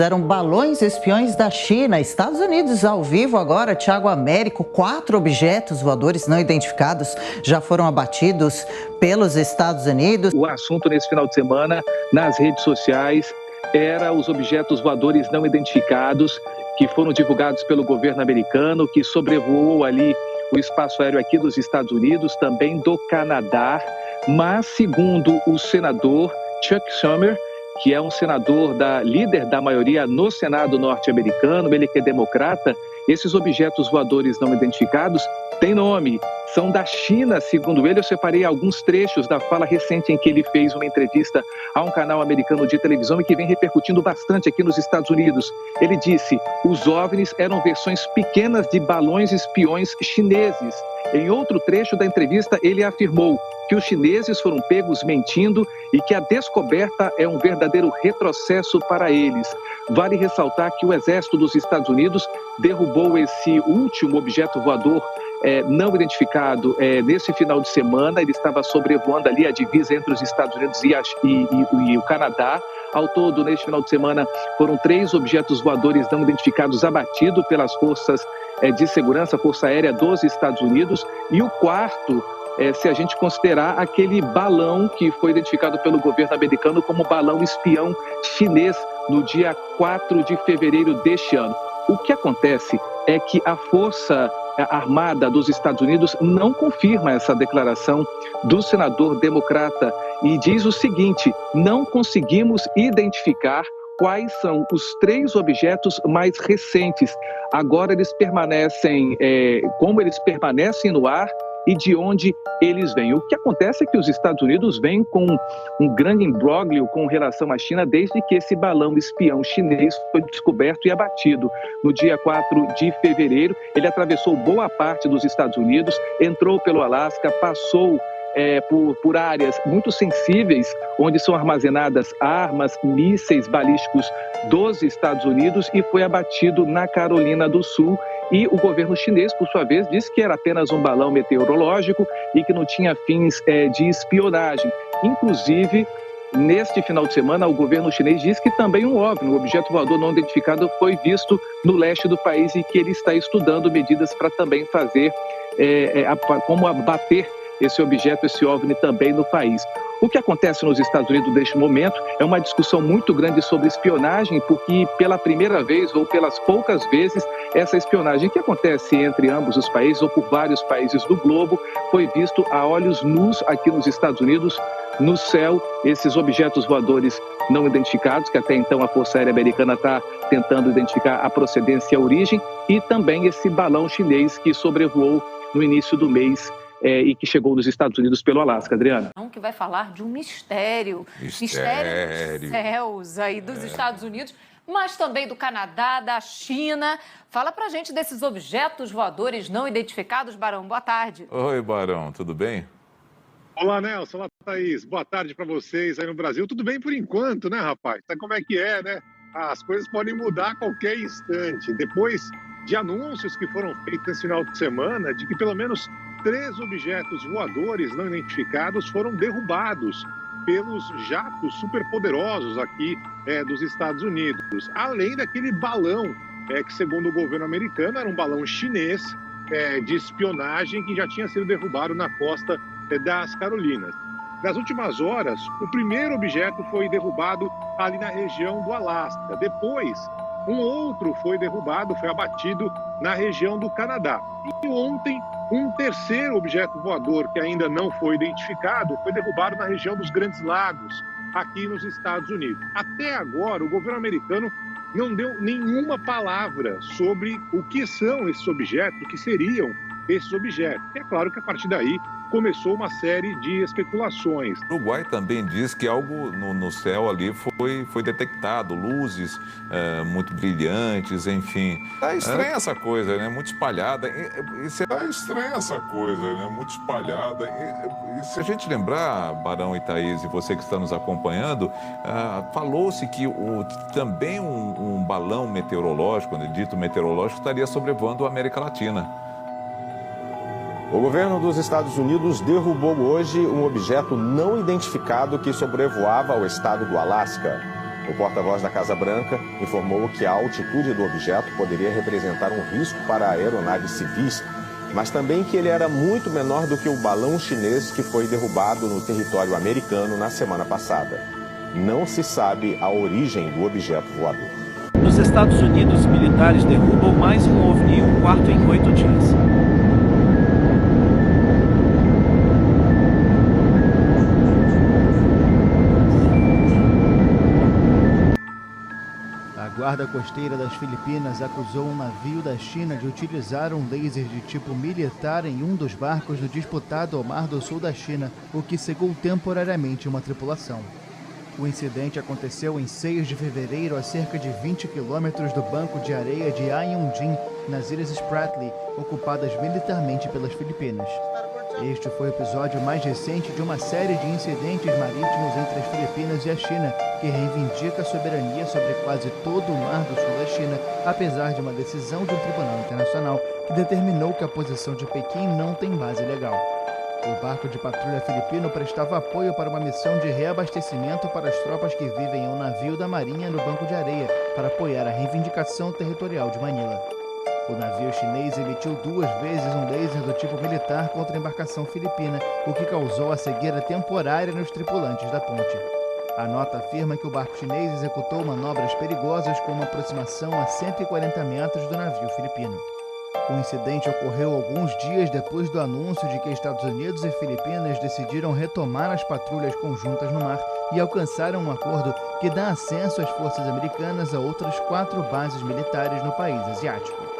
Eram balões espiões da China. Estados Unidos ao vivo agora, Thiago Américo. 4 objetos voadores não identificados já foram abatidos pelos Estados Unidos. O assunto nesse final de semana nas redes sociais era os objetos voadores não identificados que foram divulgados pelo governo americano, que sobrevoou ali o espaço aéreo aqui dos Estados Unidos, também do Canadá. Mas, segundo o senador Chuck Schumer, que é um senador líder da maioria no Senado norte-americano, ele que é democrata, esses objetos voadores não identificados têm nome, são da China, segundo ele. Eu separei alguns trechos da fala recente em que ele fez uma entrevista a um canal americano de televisão e que vem repercutindo bastante aqui nos Estados Unidos. Ele disse: os OVNIs eram versões pequenas de balões espiões chineses. Em outro trecho da entrevista, ele afirmou que os chineses foram pegos mentindo e que a descoberta é um verdadeiro retrocesso para eles. Vale ressaltar que o exército dos Estados Unidos derrubou esse último objeto voador não identificado nesse final de semana. Ele estava sobrevoando ali a divisa entre os Estados Unidos e o Canadá. Ao todo, neste final de semana, foram 3 objetos voadores não identificados abatidos pelas forças de segurança, Força Aérea dos Estados Unidos. E o quarto, se a gente considerar aquele balão que foi identificado pelo governo americano como balão espião chinês no dia 4 de fevereiro deste ano. O que acontece é que a Força Armada dos Estados Unidos não confirma essa declaração do senador democrata e diz o seguinte: não conseguimos identificar quais são os 3 objetos mais recentes. Agora eles permanecem, como eles permanecem no ar e de onde eles vêm. O que acontece é que os Estados Unidos vêm com um grande imbróglio com relação à China desde que esse balão espião chinês foi descoberto e abatido. No dia 4 de fevereiro, ele atravessou boa parte dos Estados Unidos, entrou pelo Alasca, passou por áreas muito sensíveis, onde são armazenadas armas, mísseis balísticos dos Estados Unidos, e foi abatido na Carolina do Sul. E o governo chinês, por sua vez, disse que era apenas um balão meteorológico e que não tinha fins de espionagem. Inclusive, neste final de semana, o governo chinês disse que também um OVNI, um objeto voador não identificado, foi visto no leste do país e que ele está estudando medidas para também fazer como abater esse objeto, esse OVNI também no país. O que acontece nos Estados Unidos neste momento é uma discussão muito grande sobre espionagem, porque pela primeira vez ou pelas poucas vezes, essa espionagem que acontece entre ambos os países ou por vários países do globo foi visto a olhos nus aqui nos Estados Unidos, no céu, esses objetos voadores não identificados, que até então a Força Aérea Americana está tentando identificar a procedência e a origem, e também esse balão chinês que sobrevoou no início do mês e que chegou nos Estados Unidos pelo Alasca, Adriana. Que vai falar de um mistério dos céus aí dos Estados Unidos, mas também do Canadá, da China. Fala pra gente desses objetos voadores não identificados, Barão. Boa tarde. Oi, Barão, tudo bem? Olá, Nelson. Olá, Thaís. Boa tarde para vocês aí no Brasil. Tudo bem por enquanto, né, rapaz? Sabe como é que é, né? As coisas podem mudar a qualquer instante. Depois de anúncios que foram feitos nesse final de semana, de que pelo menos 3 objetos voadores não identificados foram derrubados pelos jatos superpoderosos aqui dos Estados Unidos. Além daquele balão que, segundo o governo americano, era um balão chinês de espionagem que já tinha sido derrubado na costa das Carolinas. Nas últimas horas, o primeiro objeto foi derrubado ali na região do Alasca. Depois, um outro foi derrubado, foi abatido na região do Canadá. E ontem, um terceiro objeto voador que ainda não foi identificado foi derrubado na região dos Grandes Lagos, aqui nos Estados Unidos. Até agora, o governo americano não deu nenhuma palavra sobre o que são esses objetos, o que seriam esses objetos. É claro que a partir daí começou uma série de especulações. O Uruguai também diz que algo no céu ali foi detectado, luzes muito brilhantes, enfim. Tá estranha essa coisa, né? Muito espalhada. Tá estranha essa coisa, né? Muito espalhada. E se a gente lembrar, Barão e Thaís, e você que está nos acompanhando, falou-se que também um balão meteorológico, dito meteorológico, estaria sobrevoando a América Latina. O governo dos Estados Unidos derrubou hoje um objeto não identificado que sobrevoava o estado do Alasca. O porta-voz da Casa Branca informou que a altitude do objeto poderia representar um risco para aeronaves civis, mas também que ele era muito menor do que o balão chinês que foi derrubado no território americano na semana passada. Não se sabe a origem do objeto voador. Nos Estados Unidos, militares derrubam mais um OVNI, um quarto em 8 dias. A Guarda Costeira das Filipinas acusou um navio da China de utilizar um laser de tipo militar em um dos barcos no disputado Mar do Sul da China, o que cegou temporariamente uma tripulação. O incidente aconteceu em 6 de fevereiro, a cerca de 20 quilômetros do banco de areia de Ayungin, nas Ilhas Spratly, ocupadas militarmente pelas Filipinas. Este foi o episódio mais recente de uma série de incidentes marítimos entre as Filipinas e a China, que reivindica a soberania sobre quase todo o Mar do Sul da China, apesar de uma decisão de um tribunal internacional que determinou que a posição de Pequim não tem base legal. O barco de patrulha filipino prestava apoio para uma missão de reabastecimento para as tropas que vivem em um navio da Marinha no Banco de Areia, para apoiar a reivindicação territorial de Manila. O navio chinês emitiu 2 vezes um laser do tipo militar contra a embarcação filipina, o que causou a cegueira temporária nos tripulantes da ponte. A nota afirma que o barco chinês executou manobras perigosas com uma aproximação a 140 metros do navio filipino. O incidente ocorreu alguns dias depois do anúncio de que Estados Unidos e Filipinas decidiram retomar as patrulhas conjuntas no mar e alcançaram um acordo que dá acesso às forças americanas a outras 4 bases militares no país asiático.